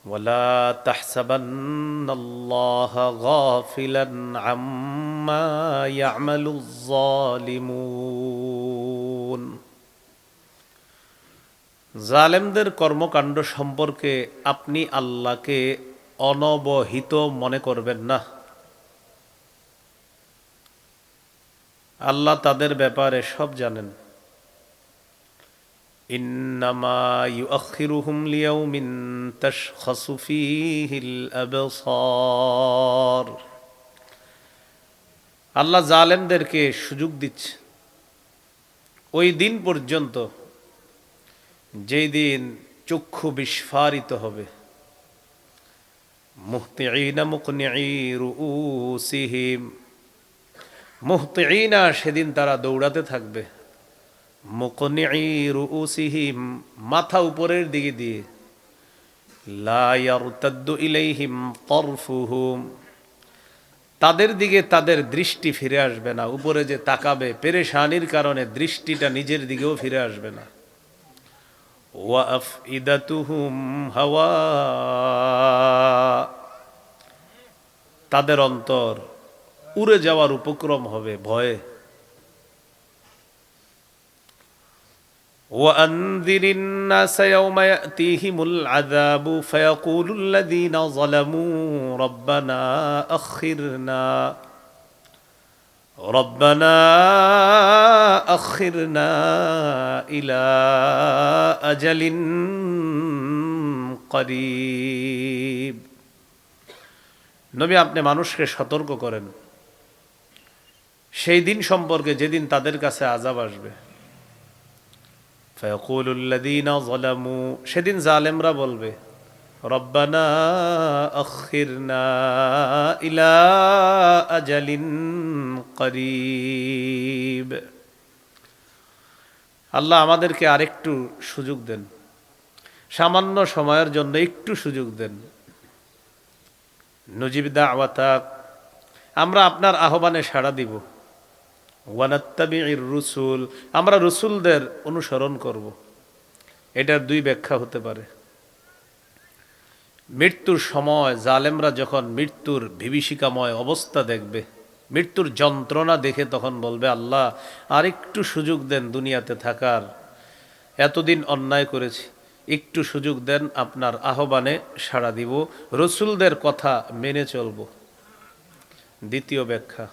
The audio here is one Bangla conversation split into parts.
ওয়ালা তাহসাবান্নাল্লাহা গাফিলান আম্মা ইয়া'মালুয যালিমুন। জালেমদের কর্মকাণ্ড সম্পর্কে আপনি আল্লাহকে অনবহিত মনে করবেন না। আল্লাহ তাদের ব্যাপারে সব জানেন। ইন্নামা ইউআখিরুহুম লিয়াউমিন তাশখাসু ফীহিল আবসার। আল্লাহ জালেমদেরকে সুযোগ দিচ্ছে ওই দিন পর্যন্ত যেই দিন চক্ষু বিস্ফারিত হবে। মুহতিঈনা মুকনিঈ রুউসিহিম, মুহতিঈনা সেদিন তারা দৌড়াতে থাকবে। মুকনিঈ রুউসিহিম, মাথা উপরের দিকে দিয়ে। লা ইয়ারতাদ্দু ইলাইহিম তারফুহুম, তাদের দিকে তাদের দৃষ্টি ফিরে আসবে না। উপরে যে তাকাবে পেরেশানির কারণে দৃষ্টিটা নিজের দিকেও ফিরে আসবে না। ওয়া আফইদাতুহুম হাওয়া, তাদের অন্তর উড়ে যাওয়ার উপক্রম হবে ভয়ে। وأنذر الناس يوم يأتيهم العذاب فيقول الذين ظلموا ربنا أخرنا إلى أجل قريب। নবী, আপনি মানুষকে সতর্ক করেন সেই দিন সম্পর্কে যেদিন তাদের কাছে আযাব আসবে। ফায়াকুলুল্লাযীনা যালামু, সেদিন জালেমরা বলবে রব্বানা আখিরনা ইলা আজালিন করিব, আল্লাহ আমাদেরকে আরেকটু সুযোগ দেন, সামান্য সময়ের জন্য একটু সুযোগ দেন। নুজিব দাওয়াতাক, আমরা আপনার আহ্বানে সাড়া দিব। ওয়ানাত্তাবিউর রুসুল, আমরা রসুলদের অনুসরণ করব। এটার দুই ব্যাখ্যা হতে পারে। মৃত্যুর সময় জালেমরা যখন মৃত্যুর বিভীষিকাময় অবস্থা দেখবে, মৃত্যুর যন্ত্রণা দেখে তখন বলবে আল্লাহ আরেকটু সুযোগ দেন দুনিয়াতে থাকার, এতদিন অন্যায় করেছি, একটু সুযোগ দেন, আপনার আহ্বানে সাড়া দিব, রসুলদের কথা মেনে চলব। দ্বিতীয় ব্যাখ্যা,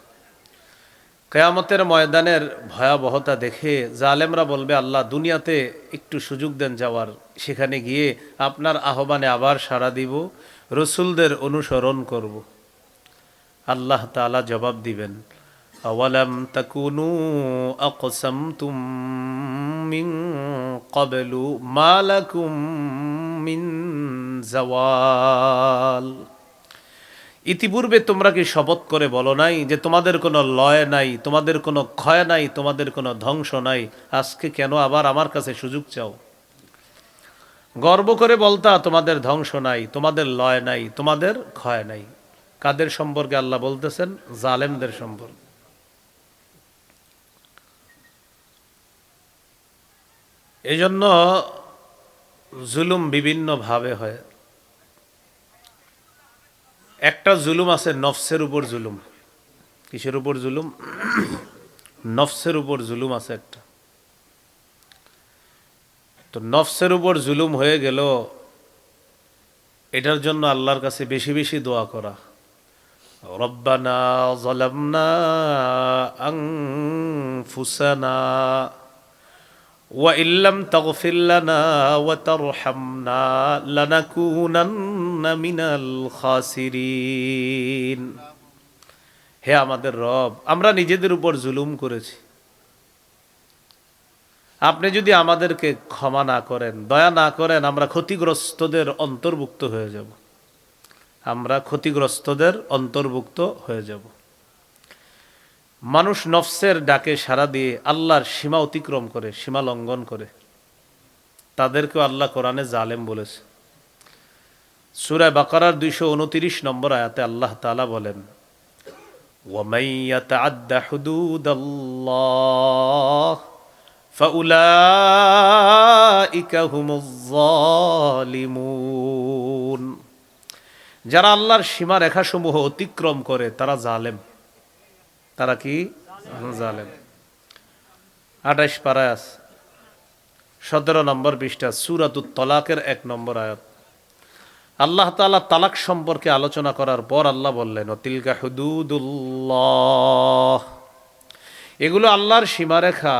কিয়ামতের ময়দানের ভয়াবহতা দেখে জালেমরা বলবে আল্লাহ দুনিয়াতে একটু সুযোগ দেন যাওয়ার, সেখানে গিয়ে আপনার আহ্বানে আবার সাড়া দিব, রসুলদের অনুসরণ করব। আল্লাহ তাআলা জবাব দিবেন আওয়ালাম তাকুনু আকসামতুম মিন ক্বাবলু মা লাকুম মিন জাওয়াল, ইতিপূর্বে তোমরা কি শপথ করে বলো নাই যে তোমাদের কোনো লয় নাই, তোমাদের কোনো ক্ষয় নাই, তোমাদের কোনো ধ্বংস নাই, আজকে কেন আবার আমার কাছে সুযোগ চাও? গর্ব করে বলতা তোমাদের ধ্বংস নাই, তোমাদের লয় নাই, তোমাদের ক্ষয় নাই। কাদের সম্পর্কে আল্লাহ বলতেছেন? জালেমদের সম্পর্কে। এজন্য জুলুম বিভিন্ন ভাবে হয়। একটা জুলুম আছে নফসের উপর জুলুম। কিসের উপর জুলুম? নফসের উপর জুলুম আছে একটা। তো নফসের উপর জুলুম হয়ে গেল, এটার জন্য আল্লাহর কাছে বেশি বেশি দোয়া করা। রব্বানা যালামনা আনফুসানা ওয়া ইল্লাম তাগফির লানা ওয়া তারহামনা লানাকুনান্না মিনাল খাসিরিন। হে আমাদের রব, আমরা নিজেদের উপর জুলুম করেছি, আপনি যদি আমাদেরকে ক্ষমা না করেন, দয়া না করেন, আমরা ক্ষতিগ্রস্তদের অন্তর্ভুক্ত হয়ে যাব, আমরা ক্ষতিগ্রস্তদের অন্তর্ভুক্ত হয়ে যাব। মানুষ নফসের ডাকে সাড়া দিয়ে আল্লাহর সীমা অতিক্রম করে, সীমা লঙ্ঘন করে, তাদেরকেও আল্লাহ কোরআনে জালেম বলেছে। সূরা বাকারার 229 নম্বর আয়াতে আল্লাহ তাআলা বলেন ওয়ামান ইয়াতাআদ্দা হুদুদাল্লাহ ফাউলাইকা হুমুয যালিমুন। যারা আল্লাহর সীমা রেখাসমূহ অতিক্রম করে তারা জালেম। তারা কি? জালেম। 28 পারায় আছে, 17 নম্বর পৃষ্ঠা, সূরাতুত তলাকের 1 নম্বর আয়াত। আল্লাহ তাআলা তালাক সম্পর্কে আলোচনা করার পর আল্লাহ বললেন, তিলকা হুদুদুল্লাহ, এগুলো আল্লাহর সীমারেখা।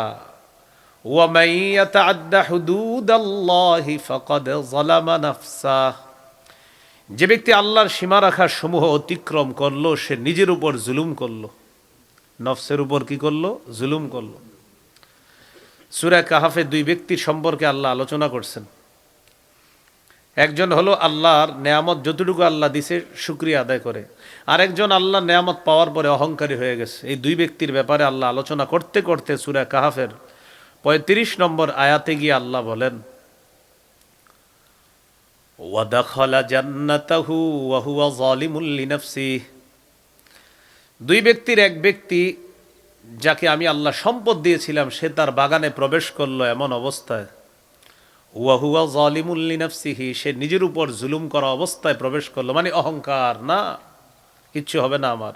ওয়া মান ইয়াতাআদ্দা হুদুদাল্লাহি ফাকাদ যালামা নাফসাহ, যে ব্যক্তি আল্লাহর সীমারেখা সমূহ অতিক্রম করলো সে নিজের উপর জুলুম করলো, নফসের উপর কি করলো? জুলুম করলো। সূরা কাহাফে 2 ব্যক্তির সম্পর্কে আল্লাহ আলোচনা করছেন। একজন হলো আল্লাহর নেয়ামত যতটুকু আল্লাহ দিছে শুকরিয়া আদায় করে, আরেকজন আল্লাহর নেয়ামত পাওয়ার পরে অহংকারী হয়ে গেছে। এই 2 ব্যক্তির ব্যাপারে আল্লাহ আলোচনা করতে করতে সূরা কাহাফের 35 নম্বর আয়াতে গিয়ে আল্লাহ বলেন, ওয়া দাখালা জান্নাতাহু ওয়া হুয়া যালিমুল লিনাফসিহি, 2 ব্যক্তির এক ব্যক্তি যাকে আমি আল্লাহ সম্পদ দিয়েছিলাম সে তার বাগানে প্রবেশ করলো এমন অবস্থায়, ওয়া হুয়া যালিমুল লিনাফসিহি, সে নিজের উপর জুলুম করা অবস্থায় প্রবেশ করলো, মানে অহংকার, না কিচ্ছু হবে না আমার।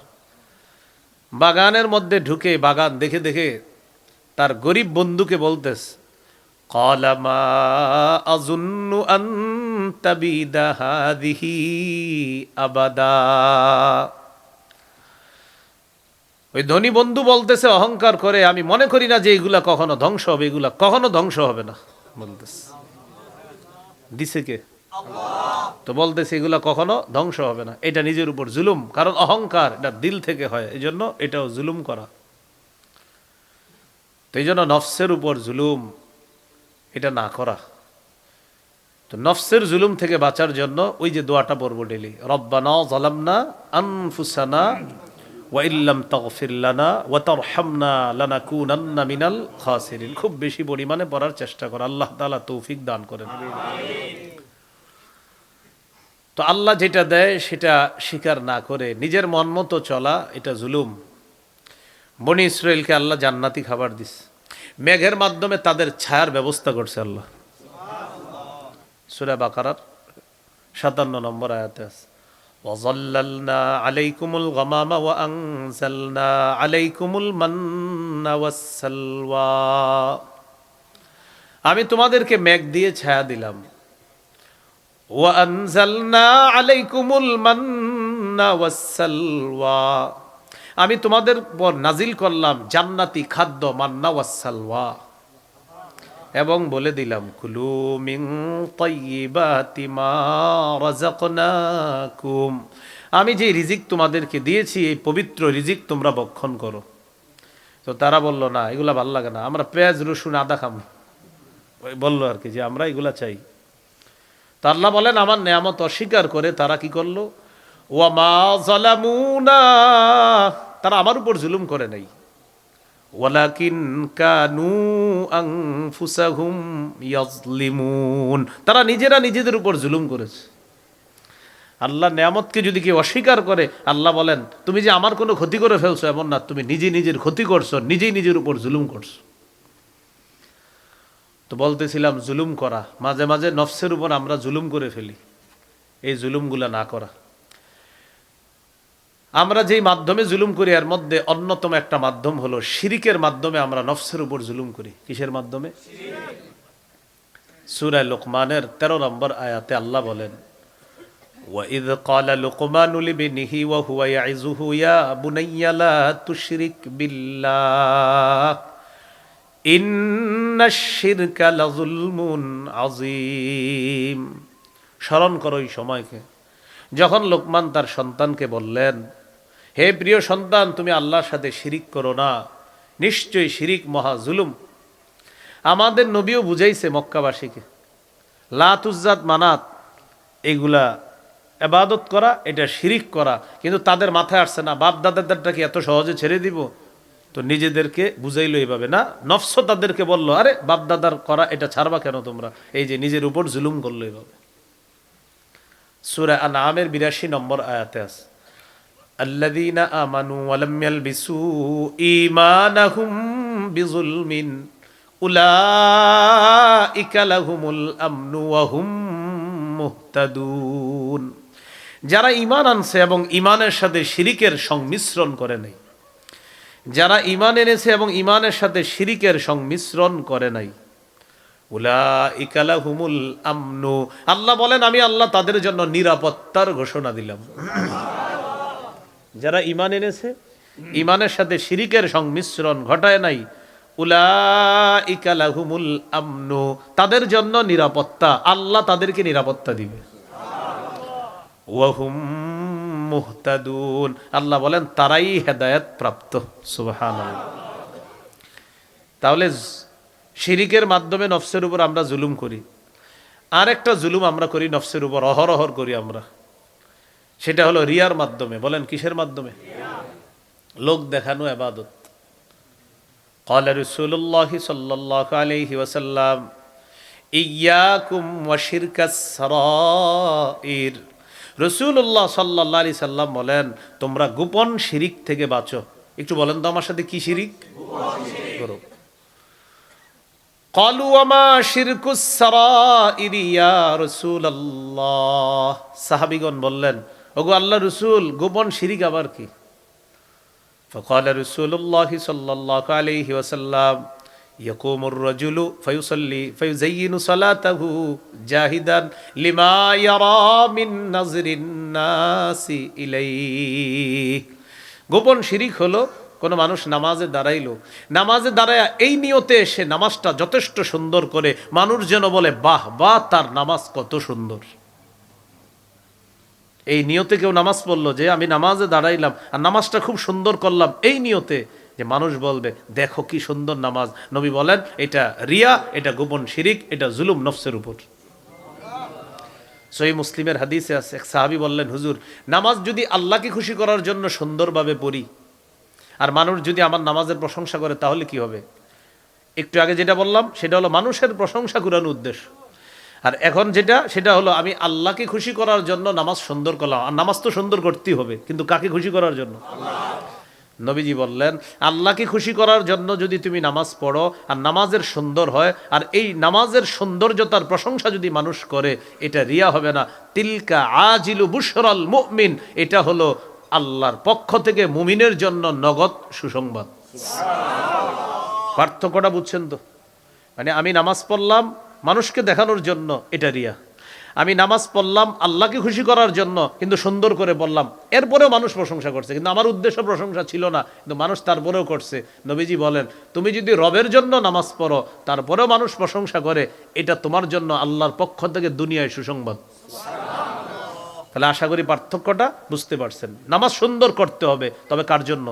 বাগানের মধ্যে ঢুকে বাগান দেখে দেখে তার গরিব বন্ধুকে বলতেছে, ক্বালা মা আযুন্নু আন তাবিদা হাযিহি আবাদা, ওই ধনী বন্ধু বলতেছে অহংকার করে, আমি মনে করি না যে এগুলা কখনো ধ্বংস হবে, এগুলা কখনো ধ্বংস হবে না বলতেছে। দিছে কে? তো বলতেছে এগুলা কখনো ধ্বংস হবে না। এটা নিজের উপর জুলুম, কারণ অহংকার এটা দিল থেকে হয়, এই জন্য এটাও জুলুম করা। তো এই জন্য নফসের উপর জুলুম এটা না করা। তো নফসের জুলুম থেকে বাঁচার জন্য ওই যে দোয়াটা পড়বো ডেলি, রব্বানা যালামনা আনফুসানা ওয়া ইল্লাম তাগফির লানা ওয়া তারহামনা লানাকুনান্না মিনাল খাসিরিন। খুব বেশি পরিমাণে পড়ার চেষ্টা করা, আল্লাহ তাআলা তৌফিক দান করেন। তো আল্লাহ যেটা দেয় সেটা স্বীকার না করে নিজের মন মতো চলা, এটা জুলুম। বনি ইসরাইলকে আল্লাহ জান্নাতি খাবার দিছে, মেঘের মাধ্যমে তাদের ছায়ার ব্যবস্থা করছে আল্লাহ। সূরা বাকারার 57 নম্বর আয়াতে আছে, ওয়াযাল্লালনা আলাইকুমুল গামামা ওয়া আনজালনা আলাইকুমুল মান্না ওয়াসসালওয়া, আমি তোমাদেরকে মেঘ দিয়ে ছায়া দিলাম। ওয়া আনজালনা আলাইকুমুল মান্না ওয়াসসালওয়া, আমি তোমাদের উপর নাজিল করলাম জান্নাতি খাদ্য মান্না ওয়াসসালওয়া, এবং বলে দিলাম কুলু মিন তাইয়্যিবাতি মা রাযাকনাকুম, আমি যে রিজিক তোমাদেরকে দিয়েছি এই পবিত্র রিজিক তোমরা ভক্ষণ করো। তো তারা বলল না এগুলা ভালো লাগে না, আমরা পেঁয়াজ রসুন আদা খাবো, বললো আর কি যে আমরা এগুলা চাই। তো আল্লাহ বলেন আমার নেয়ামত অস্বীকার করে তারা কি করলো, ওয়া মা যালামুনা, তারা আমার উপর জুলুম করে নাই, ওয়ালাকিন কানু আনফুসাহুম ইয়াজলিমুন, তারা নিজেরা নিজেদের উপর জুলুম করেছে। আল্লাহ নেয়ামতকে যদি কেউ অস্বীকার করে, আল্লাহ বলেন তুমি যে আমার কোনো ক্ষতি করে ফেলছো এমন না, তুমি নিজে নিজের ক্ষতি করছো, নিজেই নিজের উপর জুলুম করছো। তো বলতেছিলাম জুলুম করা, মাঝে মাঝে নফসের উপর আমরা জুলুম করে ফেলি, এই জুলুমগুলা না করা। আমরা যেই মাধ্যমে জুলুম করি এর মধ্যে অন্যতম একটা মাধ্যম হলো শিরিকের মাধ্যমে আমরা নফসের উপর জুলুম করি। কিসের মাধ্যমে? সূরা লুকমানের 13 নম্বর আয়াতে আল্লাহ বলেন, ওয়াইদ ক্বালা লুকমানু লিবনিহি ওয়া হুয়া ইয়াইযুহু ইয়া বুনাইয়া লা তুশরিক বিল্লাহ ইন্নাশ শিরকা লাযুলমুন আযীম। স্মরণ করো এই সময়কে যখন লোকমান তার সন্তানকে বললেন, হে প্রিয় সন্তান তুমি আল্লাহর সাথে শিরিক করো না, নিশ্চয়ই শিরিক মহা জুলুম। আমাদের নবীও বুঝাইছে মক্কাবাসীকে, লাত উজ্জাত মানাত এগুলা ইবাদত করা এটা শিরিক করা, কিন্তু তাদের মাথায় আসছে না বাপ দাদাদেরটাকে এত সহজে ছেড়ে দিব। তো নিজেদেরকে বুঝাইলো এইভাবে না, নফস তাদেরকে বললো আরে বাপ দাদার করা এটা ছাড়বা কেন তোমরা, এই যে নিজের উপর জুলুম করলো এইভাবে। সূরা আনআমের 82 নম্বর আয়াতে আছে, আল্লাযীনা আমানু ওয়া লাম ইয়ালবিসু ঈমানাহুম বিযুলমিন উলাইকা লাহুমুল আমনু ওয়া হুম মুহতাদুন। যারা ঈমান আনছে এবং ঈমানের সাথে শিরিকের সংমিশ্রণ করে নাই, যারা ঈমান এনেছে এবং ঈমানের সাথে শিরিকের সংমিশ্রণ করে নাই, উলাইকা লাহুমুল আমনু, আল্লাহ বলেন আমি আল্লাহ তাদের জন্য নিরাপত্তার ঘোষণা দিলাম। যারা ঈমান এনেছে, ঈমানের সাথে শিরিকের সংমিশ্রণ ঘটায় নাই, উলাইকা লাহুমুল আমনু, তাদের জন্য নিরাপত্তা, আল্লাহ তাদেরকে নিরাপত্তা দিবে। ওয়াহুম মুহতাদুন, আল্লাহ বলেন তারাই হেদায়েত প্রাপ্ত। সুবহানাল্লাহ। তাহলে শিরিকের মাধ্যমে নফসের উপর আমরা জুলুম করি, আর একটা জুলুম আমরা করি নফসের উপর, অহরহর করি আমরা, সেটা হলো রিয়ার মাধ্যমে। বলেন কিসের মাধ্যমে? লোক দেখানো ইবাদত। ক্বালা রাসূলুল্লাহি সাল্লাল্লাহু আলাইহি ওয়াসাল্লাম ইয়াকুম ওয়া শিরকাস সারাইর, রাসূলুল্লাহ সাল্লাল্লাহু আলাইহি সাল্লাম বলেন তোমরা গোপন শিরিক থেকে বাঁচো। একটু বলেন তো আমার সাথে কি শিরিক করো। ক্বালু ওয়া মা শিরকুস সারাইর ইয়া রাসূলুল্লাহ, সাহাবীগণ বললেন ওগো আল্লাহর রাসূল গোপন শিরিক আবার কি? فقال رسول الله صلى الله عليه وسلم يقوم الرجل فيصلي فيزين صلاته جاهدا لما يرى من نظر الناس إليه। গোপন শিরিক হলো কোন মানুষ নামাজে দাঁড়াইলো, নামাজে দাঁড়ায়া এই নিয়তে সে নামাজটা যথেষ্ট সুন্দর করে, মানুষ যেন বলে বাহ বাহ তার নামাজ কত সুন্দর। এই নিয়তে কেউ নামাজ পড়লো যে আমি নামাজে দাঁড়াইলাম আর নামাজটা খুব সুন্দর করলাম, এই নিয়তে যে মানুষ বলবে দেখো কি সুন্দর নামাজ। নবী বলেন এটা রিয়া, এটা গোপন শিরিক, এটা জুলুম নফসের উপর। সহিহ মুসলিমের হাদিসে আছে, এক সাহাবী বললেন হুজুর নামাজ যদি আল্লাহকে খুশি করার জন্য সুন্দরভাবে পড়ি আর মানুষ যদি আমার নামাজের প্রশংসা করে তাহলে কি হবে? একটু আগে যেটা বললাম সেটা হলো মানুষের প্রশংসা করার উদ্দেশ্য, আর এখন যেটা সেটা হলো আমি আল্লাহকে খুশি করার জন্য নামাজ সুন্দর করলাম। আর নামাজ তো সুন্দর করতেই হবে, কিন্তু কাকে খুশি করার জন্য? নবীজি বললেন আল্লাহকে খুশি করার জন্য যদি তুমি নামাজ পড়ো আর নামাজের সুন্দর হয়, আর এই নামাজের সৌন্দর্যতার প্রশংসা যদি মানুষ করে, এটা রিয়া হবে না। তিলকা আজিলু বুশরাল মুমিন, এটা হলো আল্লাহর পক্ষ থেকে মুমিনের জন্য নগদ সুসংবাদ। পার্থক্যটা বুঝছেন তো? মানে আমি নামাজ পড়লাম মানুষকে দেখানোর জন্য, এটা রিয়া। আমি নামাজ পড়লাম আল্লাহকে খুশি করার জন্য, কিন্তু সুন্দর করে বললাম, এরপরেও মানুষ প্রশংসা করছে, কিন্তু আমার উদ্দেশ্য প্রশংসা ছিল না, কিন্তু মানুষ তারপরেও করছে। নবীজি বলেন তুমি যদি রবের জন্য নামাজ পড়ো তারপরেও মানুষ প্রশংসা করে, এটা তোমার জন্য আল্লাহর পক্ষ থেকে দুনিয়ায় সুসংবাদ। তাহলে আশা করি পার্থক্যটা বুঝতে পারছেন। নামাজ সুন্দর করতে হবে, তবে কার জন্য?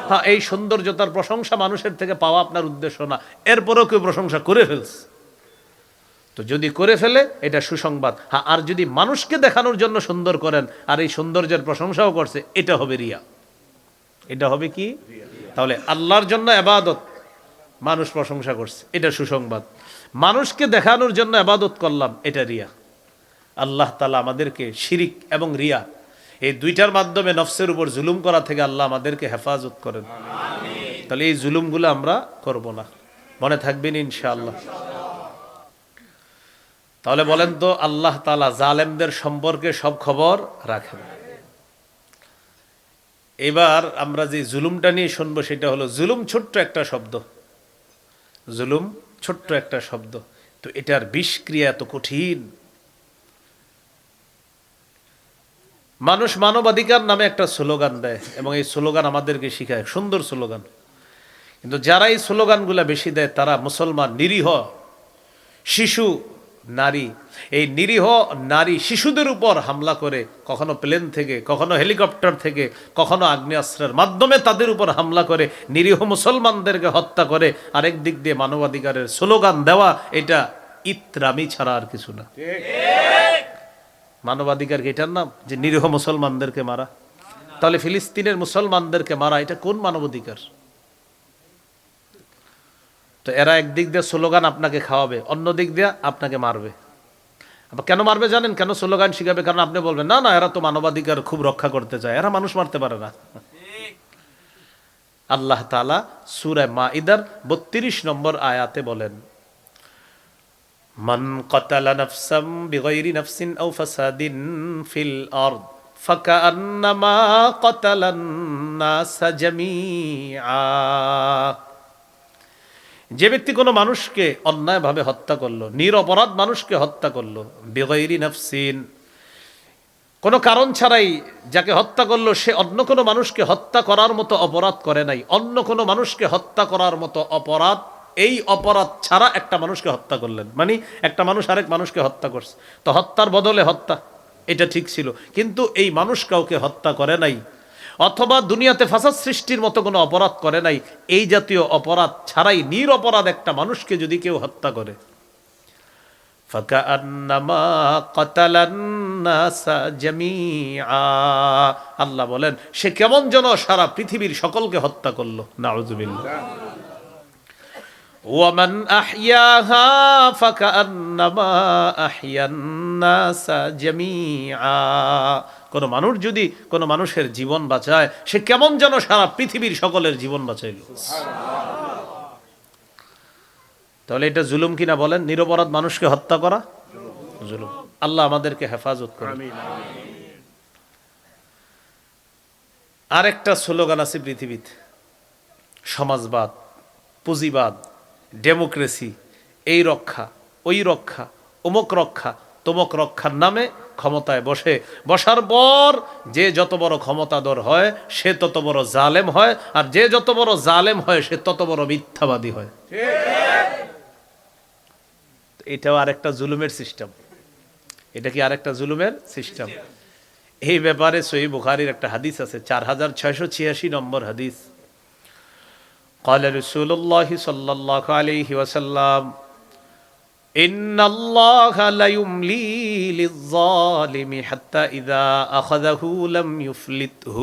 হ্যাঁ, এই সৌন্দর্যতার প্রশংসা মানুষের থেকে পাওয়া আপনার উদ্দেশ্য না, এরপরেও কেউ প্রশংসা করে ফেলছে, তো যদি করে ফেলে এটা সুসংবাদ। হ্যাঁ, আর যদি মানুষকে দেখানোর জন্য সুন্দর করেন আর এই সৌন্দর্যের প্রশংসাও করছে, এটা হবে রিয়া। এটা হবে কি? তাহলে আল্লাহর জন্য ইবাদত, মানুষ প্রশংসা করছে, এটা সুসংবাদ। মানুষকে দেখানোর জন্য ইবাদত করলাম, এটা রিয়া। আল্লাহ তাআলা আমাদেরকে শিরিক এবং রিয়া এই দুইটার মাধ্যমে নফসের উপর জুলুম করা থেকে আল্লাহ আমাদেরকে হেফাজত করেন। তাহলে এই জুলুমগুলো আমরা করব না, মনে থাকবেন ইনশাআল্লাহ। তাহলে বলেন তো আল্লাহ তাআলা জালেমদের সম্পর্কে সব খবর রাখেন। এবার আমরা যে জুলুমটা নিয়ে শুনবো সেটা হলো জুলুম ছোট্ট একটা শব্দ, জুলুম ছোট্ট একটা শব্দ, তো এটার বিষক্রিয়া এত কঠিন। মানুষ মানবাধিকার নামে একটা স্লোগান দেয় এবং এই স্লোগান আমাদেরকে শিখায়, সুন্দর স্লোগান, কিন্তু যারা এই স্লোগানগুলা বেশি দেয় তারা মুসলমান নিরীহ শিশু নারী, এই নিরীহ নারী শিশুদের উপর হামলা করে, কখনো প্লেন থেকে, কখনো হেলিকপ্টার থেকে, কখনো আগ্নেয়াস্ত্রের মাধ্যমে তাদের উপর হামলা করে নিরীহ মুসলমানদেরকে হত্যা করে। আরেক দিক দিয়ে মানবাধিকারের স্লোগান দেওয়া, এটা ইতরামি ছাড়া আর কিছু না। মানবাধিকার এটার নাম যে নিরীহ মুসলমানদেরকে মারা? তাহলে ফিলিস্তিনের মুসলমানদেরকে মারা এটা কোন মানবাধিকার? তো এরা একদিক দিয়ে স্লোগান আপনাকে খাওয়াবে, অন্য দিক দিয়ে আপনাকে মারবে। আবার কেন মারবে জানেন? কেন স্লোগান শিখাবে? কারণ আপনি বলবেন না না এরা তো মানবাধিকার খুব রক্ষা করতে চায়, এরা মানুষ মারতে পারে না। আল্লাহ তাআলা সূরা মাইদার ৩২ নম্বর আয়াতে বলেন মান কাতালা নাফসাম বিগাইরি নাফসিন আও ফাসাদিন ফিল আরদ ফাকান্নামা কাতালান নাসা জামিআ। যে ব্যক্তি কোনো মানুষকে অন্যায়ভাবে হত্যা করলো, নিরপরাধ মানুষকে হত্যা করলো, বিগাইরি নাফসিন, কোনো কারণ ছাড়াই যাকে হত্যা করলো সে অন্য কোনো মানুষকে হত্যা করার মতো অপরাধ করে নাই, অন্য কোনো মানুষকে হত্যা করার মতো অপরাধ, এই অপরাধ ছাড়া একটা মানুষকে হত্যা করলেন, মানে একটা মানুষ আরেক মানুষকে হত্যা করছে, তো হত্যার বদলে হত্যা, এটা ঠিক ছিল, কিন্তু এই মানুষ কাউকে হত্যা করে নাই অথবা দুনিয়াতে ফাসাদ সৃষ্টির মতো কোনো অপরাধ করে নাই, এই জাতীয় অপরাধ ছাড়াই নিরপরাধ একটা মানুষকে যদি কেউ হত্যা করে, ফাকান্নামা কাতালান নাসা জামিআ, আল্লাহ বলেন সে কেমন যেন সারা পৃথিবীর সকলকে হত্যা করলো। নাউযুবিল্লাহ। ওয়ামান আহইয়াহা ফাকান্নামা আহইয়ান নাসা জামিআ, কোন মানুষ যদি কোন মানুষের জীবন বাঁচায় সে কেমন যেন সারা পৃথিবীর সকলের জীবন বাঁচাইলো। তাহলে এটা জুলুম কিনা বলেন? নিরপরাধ মানুষকে হত্যা করা জুলুম। আল্লাহ আমাদেরকে হেফাজত করুন। আরেকটা স্লোগান আছে পৃথিবীতে, সমাজবাদ, পুঁজিবাদ, ডেমোক্রেসি, এই রক্ষা ওই রক্ষা, অমুক রক্ষা তমুক রক্ষার নামে ক্ষমতায় বসার পর যে যত বড় ক্ষমতাধর হয় সে তত বড় জালেম হয়, আর যে যত বড় জালেম হয় সে তত বড় মিথ্যাবাদী হয়। এটাও আরেকটা জুলুমের সিস্টেম। এটা কি আরেকটা জুলুমের সিস্টেম? এই ব্যাপারে সহিহ বুখারীর একটা হাদিস আছে, 4686 নম্বর হাদিস। قال رسول الله صلى الله عليه وسلم إن الله لا يملي للظالم حتى إذا أخذه لم يفلته।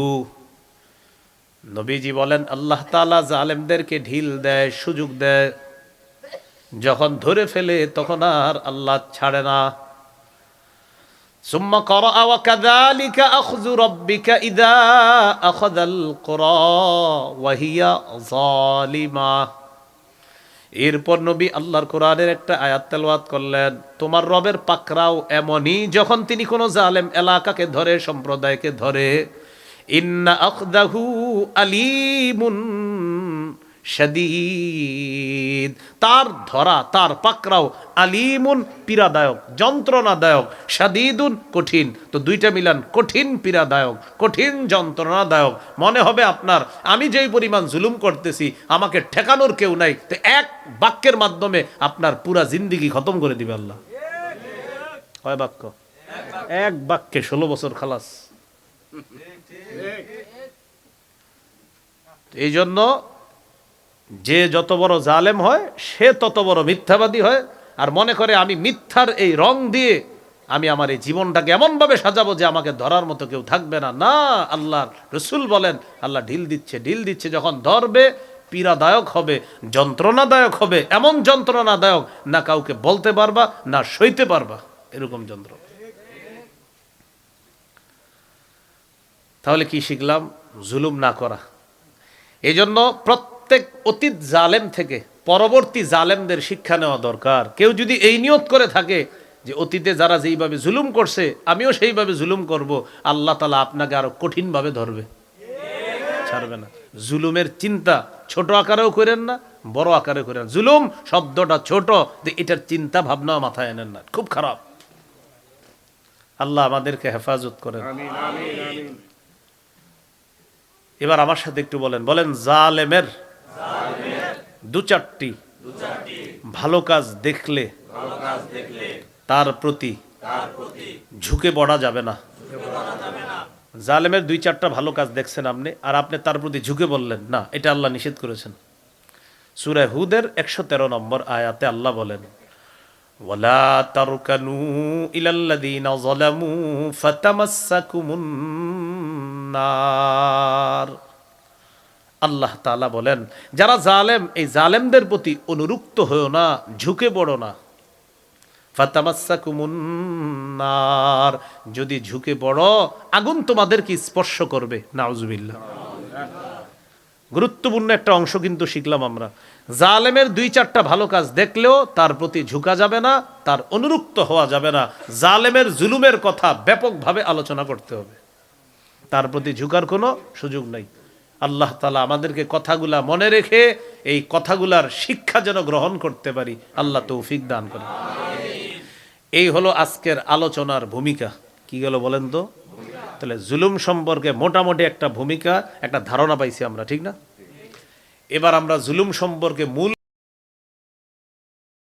নবীজি বলেন আল্লাহ তাআলা জালেমদেরকে ঢিল দেয়, সুযোগ দেয়, যখন ধরে ফেলে তখন আর আল্লাহ ছাড়ে না। সুম্মা ক্বারাআ ওয়া কাযালিকা আখযু রাব্বিকা ইযা আখাযাল কুরা ওয়া হিয়া যালিমা। এরপর নবী আল্লাহর কোরআনের একটা আয়াত তেলাওয়াত করলেন, তোমার রবের পাকড়াও এমনই যখন তিনি কোনো জালেম এলাকাকে ধরে, সম্প্রদায়কে ধরে, ইন্না আখযাহু আলীমুন শাদীদ, তার ধরা, তার পাকড়াও, আলীমুন পীড়াদায়ক, যন্ত্রণাদায়ক, শাদীদুন কঠিন, তো দুইটা মিলান, কঠিন পীড়াদায়ক, কঠিন যন্ত্রণাদায়ক। মনে হবে আপনার আমি যেই পরিমাণ জুলুম করতেছি আমাকে ঠেকানোর কেউ নাই, তো এক বাক্যের মাধ্যমে আপনার পুরা জিন্দেগি খতম করে দিবে আল্লাহ। কয় বাক্য? এক বাক্যে 16 বছর খালাস। এই জন্য যে যত বড় জালেম হয় সে তত বড় মিথ্যাবাদী হয়, আর মনে করে আমি মিথ্যার এই রং দিয়ে আমি আমার এই জীবনটাকে এমনভাবে সাজাবো যে আমাকে ধরার মতো কেউ থাকবে না। না, আল্লাহর রাসূল বলেন আল্লাহ ঢিল দিচ্ছে, যখন ধরবে পীড়াদায়ক হবে, যন্ত্রণাদায়ক হবে, এমন যন্ত্রণাদায়ক না কাউকে বলতে পারবা না সইতে পারবা, এরকম যন্ত্র। তাহলে কি শিখলাম? জুলুম না করা। এই জন্য প্রত্যেক অতীত জালেম থেকে পরবর্তী জালেমদের শিক্ষা নেওয়া দরকার। কেউ যদি এই নিয়ত করে থাকে যে অতীতে যারা যেইভাবে জুলুম করছে আমিও সেইভাবে জুলুম করব, আল্লাহ তাআলা আপনাকে আরো কঠিনভাবে ধরবে, ছাড়বে না। জুলুমের চিন্তা ছোট আকারেও করেন না, বড় আকারে করেন। জুলুম শব্দটা ছোট, এটার চিন্তা ভাবনা মাথায় এনেন না, খুব খারাপ। আল্লাহ আমাদেরকে হেফাজত করেন। আমিন আমিন আমিন। এবার আমার সাথে একটু বলেন জালেমের দু চারটি ভালো কাজ দেখলে তার প্রতি ঝুঁকে পড়া যাবে না। জালেমের 2-4টা ভালো কাজ দেখছেন আপনি, আর আপনি তার প্রতি ঝুঁকে বললেন না, এটা আল্লাহ নিষেধ করেছেন। সূরা হুদের 113 নম্বর আয়াতে আল্লাহ বলেন, ওয়ালা তারকানু ইলাল্লাযীনা যালামু ফাতামাসসাকুমুন নার। আল্লাহ তাআলা বলেন যারা জালেম, এই জালেমদের প্রতি অনুরক্ত হয়ো না, ঝুঁকে পড়ো না। ফাতামাসসাকুমুন নার, যদি ঝুঁকে পড়ো আগুন তোমাদেরকে স্পর্শ করবে। নাউজুবিল্লাহ। গুরুত্বপূর্ণ একটা অংশ কিন্তু শিখলাম আমরা। জালেমের 2-4টা ভালো কাজ দেখলেও তার প্রতি ঝুঁকা যাবে না, তার অনুরক্ত হওয়া যাবে না। জালেমের জুলুমের কথা ব্যাপকভাবে আলোচনা করতে হবে, তার প্রতি ঝুঁকার কোনো সুযোগ নাই। আল্লাহ তাআলা আমাদেরকে কথাগুলা মনে রেখে এই কথাগুলার শিক্ষা যেন গ্রহণ করতে পারি, আল্লাহ তৌফিক দান করেন। এই হলো আজকের আলোচনার ভূমিকা। কি গেল বলেন তো? তাহলে জুলুম সম্পর্কে মোটামুটি একটা ভূমিকা, একটা ধারণা পাইছি আমরা, ঠিক না? এবার আমরা জুলুম সম্পর্কে মূল